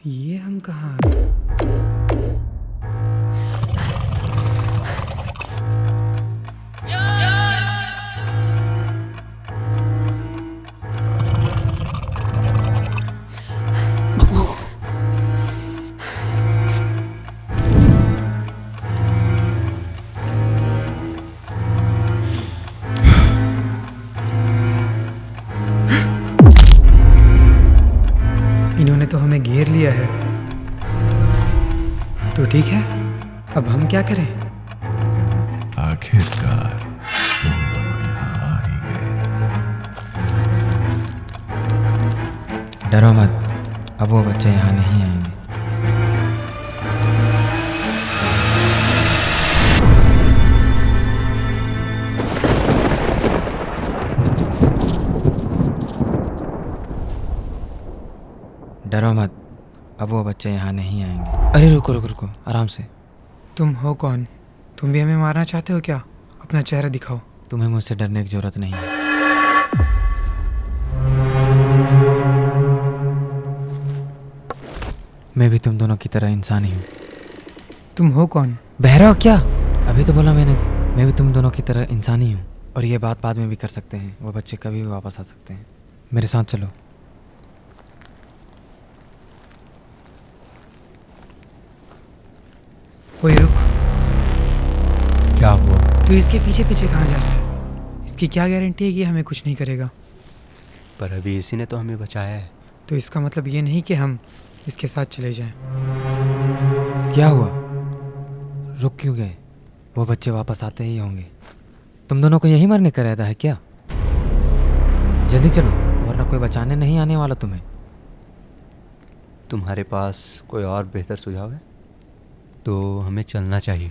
ये हम कहाँ आ गए? इन्होंने तो हमें घेर लिया है। तो ठीक है, अब हम क्या करें? आखिरकार तुम दोनों यहाँ आ ही गए। डरो मत, अब वो बच्चे यहाँ नहीं आएंगे। डरो मत, अब वो बच्चे यहाँ नहीं आएंगे। अरे रुको रुको रुको, आराम से। तुम हो कौन? तुम भी हमें मारना चाहते हो क्या? अपना चेहरा दिखाओ। तुम्हें मुझसे डरने की जरूरत नहीं है। मैं भी तुम दोनों की तरह इंसान ही हूँ। तुम हो कौन? बहरा हो क्या? अभी तो बोला मैंने, मैं भी तुम दोनों की तरह इंसान ही हूँ। और ये बात बाद में भी कर सकते हैं, वो बच्चे कभी भी वापस आ सकते हैं। मेरे साथ चलो। ओए रुक, क्या हुआ? तू इसके पीछे पीछे कहाँ जा रहा है? इसकी क्या गारंटी है कि हमें कुछ नहीं करेगा? पर अभी इसी ने तो हमें बचाया है। तो इसका मतलब ये नहीं कि हम इसके साथ चले जाएं। क्या हुआ? रुक क्यों गए? वो बच्चे वापस आते ही होंगे। तुम दोनों को यही मरने का इरादा है क्या? जल्दी चलो, वरना कोई बचाने नहीं आने वाला तुम्हें। तुम्हारे पास कोई और बेहतर सुझाव है तो हमें चलना चाहिए।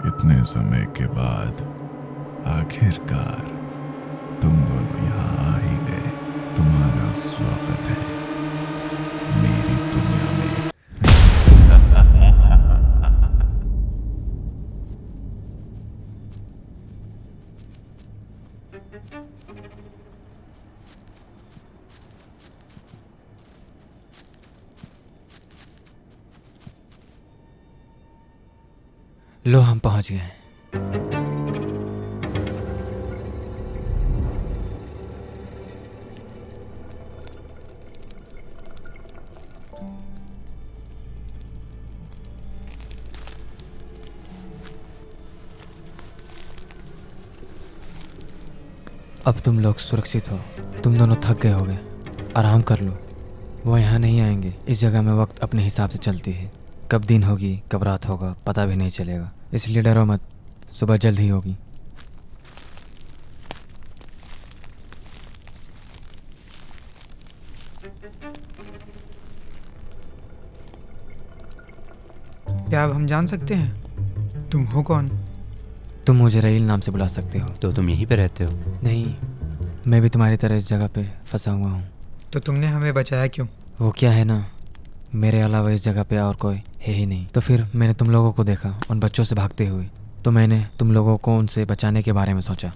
इतने समय के बाद आखिरकार तुम दोनों यहाँ आ ही गए। तुम्हारा स्वागत है मेरी दुनिया में। लो, हम पहुंच गए। अब तुम लोग सुरक्षित हो। तुम दोनों थक गए होगे, आराम कर लो। वो यहाँ नहीं आएंगे। इस जगह में वक्त अपने हिसाब से चलती है। कब दिन होगी कब रात होगा पता भी नहीं चलेगा, इसलिए डरो मत, सुबह जल्द ही होगी। क्या अब हम जान सकते हैं तुम हो कौन? तुम मुझे रहील नाम से बुला सकते हो। तो तुम यहीं पे रहते हो? नहीं, मैं भी तुम्हारी तरह इस जगह पे फंसा हुआ हूँ। तो तुमने हमें बचाया क्यों? वो क्या है ना, मेरे अलावा इस जगह पे और कोई है ही नहीं। तो फिर मैंने तुम लोगों को देखा उन बच्चों से भागते हुए, तो मैंने तुम लोगों को उनसे बचाने के बारे में सोचा।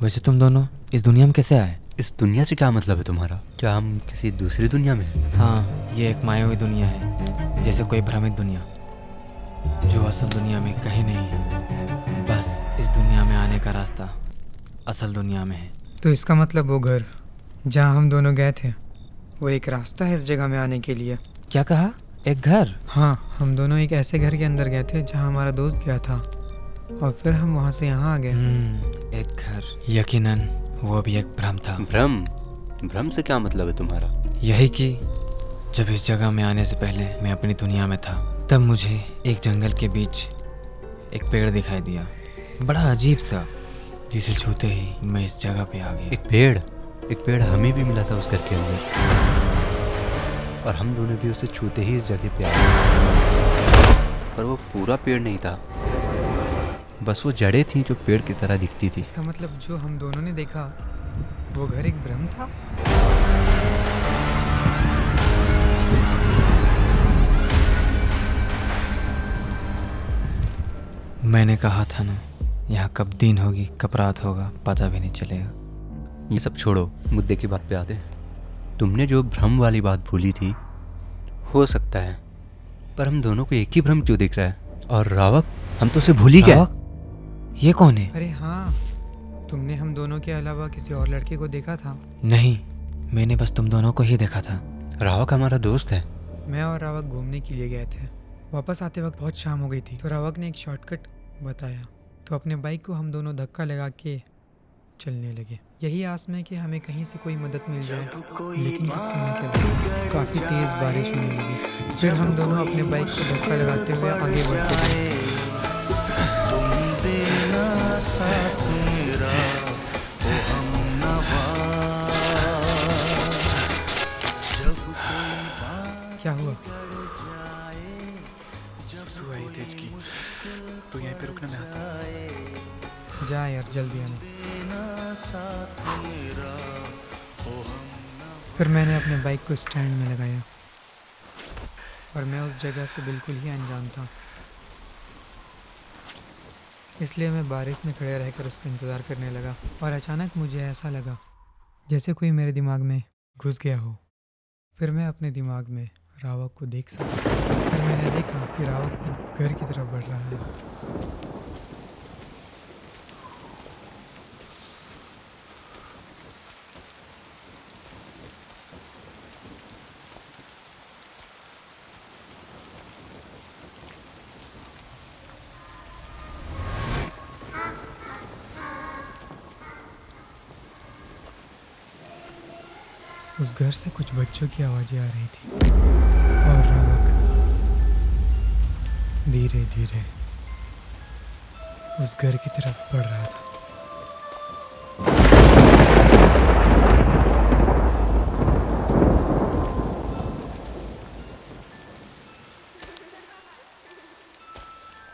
वैसे तुम दोनों इस दुनिया में कैसे आए? इस दुनिया से क्या मतलब है तुम्हारा? क्या हम किसी दूसरी दुनिया में हैं? हाँ, ये एक माया हुई दुनिया है, जैसे कोई भ्रमित दुनिया, जो असल दुनिया में कहीं नहीं है। बस इस दुनिया में आने का रास्ता असल दुनिया में है। तो इसका मतलब वो घर जहाँ हम दोनों गए थे, वो एक रास्ता है इस जगह में आने के लिए। क्या कहा? एक घर? हाँ, हम दोनों एक ऐसे घर के अंदर गए थे जहाँ हमारा दोस्त गया था, और फिर हम वहाँ से यहाँ आ गए। एक घर। यकीनन वो भी एक भ्रम था। भ्रम? भ्रम से क्या मतलब है तुम्हारा? यही कि जब इस जगह में आने से पहले मैं अपनी दुनिया में था, तब मुझे एक जंगल के बीच एक पेड़ दिखाई दिया, बड़ा अजीब सा, जिसे छूते ही मैं इस जगह पे आ गया। एक पेड़ हमें भी मिला था उस घर के अंदर, और हम दोनों भी उसे छूते ही इस जगह पे आ गए। पर वो पूरा पेड़ नहीं था, बस वो जड़ें थी जो पेड़ की तरह दिखती थी। इसका मतलब जो हम दोनों ने देखा वो घर एक भ्रम था। मैंने कहा था ना, यहाँ कब दिन होगी कब रात होगा पता भी नहीं चलेगा। ये सब छोड़ो, मुद्दे की बात पे आते हैं। तुमने जो भ्रम वाली बात भूली थी, हो सकता है, पर हम दोनों को एक ही भ्रम क्यों दिख रहा है? और रावक, हम तो उसे भूल ही गए। रावक? ये कौन है? अरे हाँ, तुमने हम दोनों के अलावा किसी और लड़के को देखा था? नहीं, मैंने बस तुम दोनों को ही देखा था। रावक हमारा दोस्त है। मैं और रावक घूमने के लिए गए थे। वापस आते वक्त बहुत शाम हो गई थी, तो रावक ने एक शॉर्टकट बताया, तो अपने बाइक को हम दोनों धक्का लगा के चलने लगे, यही आस में कि हमें कहीं से कोई मदद मिल जाए। लेकिन कुछ समय के बाद काफ़ी तेज़ बारिश होने लगी। फिर हम दोनों अपने बाइक को धक्का लगाते हुए आगे बढ़ते गए। क्या हुआ? सुबह ही तेज की तो यहीं पे रुकना मैं आता। जा यार, जल्दी आना। फिर मैंने अपने बाइक को स्टैंड में लगाया और मैं उस जगह से बिल्कुल ही अनजान था, इसलिए मैं बारिश में खड़े रहकर उसका इंतज़ार करने लगा। और अचानक मुझे ऐसा लगा जैसे कोई मेरे दिमाग में घुस गया हो। फिर मैं अपने दिमाग में रावक को देख सका। फिर मैंने देखा कि रावक घर की तरफ बढ़ रहा है। उस घर से कुछ बच्चों की आवाज़ें आ रही थी और रावक धीरे धीरे उस घर की तरफ बढ़ रहा था।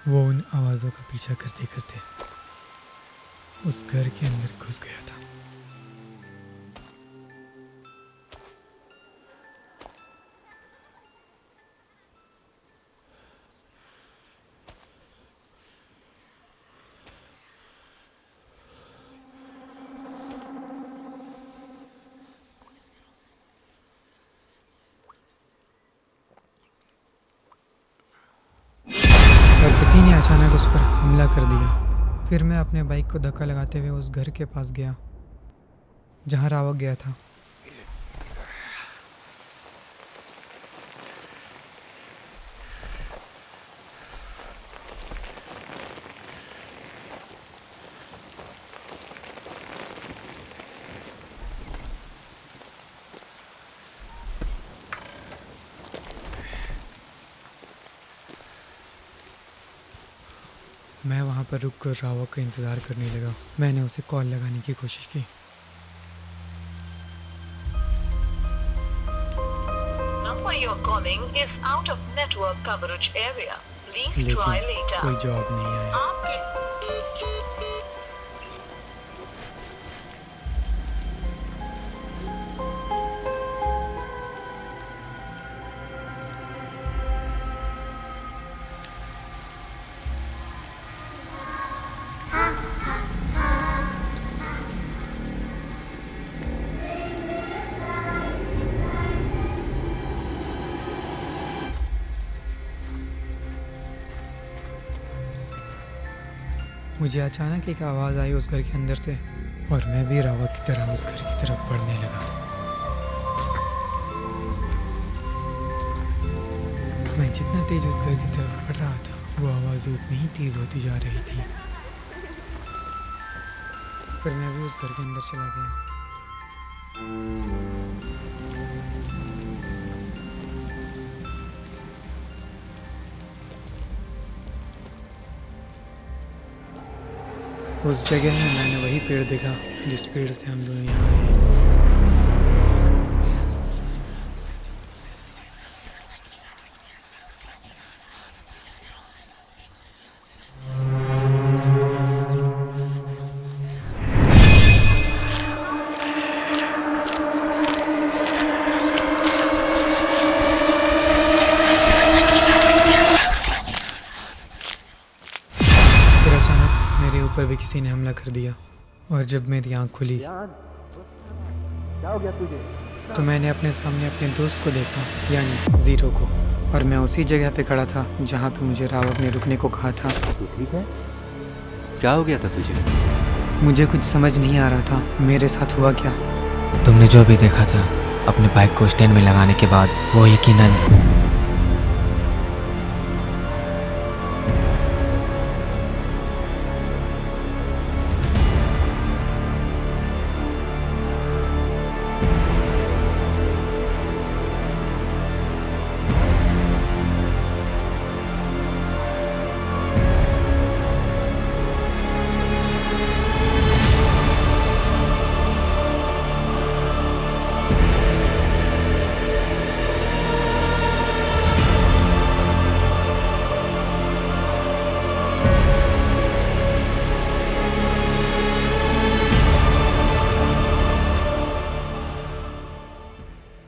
वो उन आवाज़ों का पीछा करते करते उस घर के अंदर घुस गया था। और किसी ने अचानक उस पर हमला कर दिया। फिर मैं अपने बाइक को धक्का लगाते हुए उस घर के पास गया जहां रावक गया था। मैं वहाँ पर रुककर रावक का इंतज़ार करने लगा। मैंने उसे कॉल लगाने की कोशिश की, Number you're calling is out of network coverage area. Please लेकिन try later. कोई जवाब नहीं आया। आपके मुझे अचानक एक आवाज़ आई उस घर के अंदर से और मैं भी रावक की तरह उस घर की तरफ बढ़ने लगा। मैं जितना तेज उस घर की तरफ बढ़ रहा था, वो आवाज़ उतनी ही तेज होती जा रही थी। फिर मैं भी उस घर के अंदर चला गया। उस जगह में मैंने वही पेड़ देखा जिस पेड़ से हम दोनों यहाँ आए। फिर अचानक मेरे ऊपर भी किसी ने हमला कर दिया और जब मेरी आँख खुली तो मैंने अपने सामने अपने दोस्त को देखा, यानी ज़ीरो को। और मैं उसी जगह पे खड़ा था जहाँ पे मुझे रावक ने रुकने को कहा था। तू ठीक है? क्या हो गया था तुझे? मुझे कुछ समझ नहीं आ रहा था मेरे साथ हुआ क्या। तुमने जो भी देखा था अपने बाइक को स्टैंड में लगाने के बाद वो यकीनन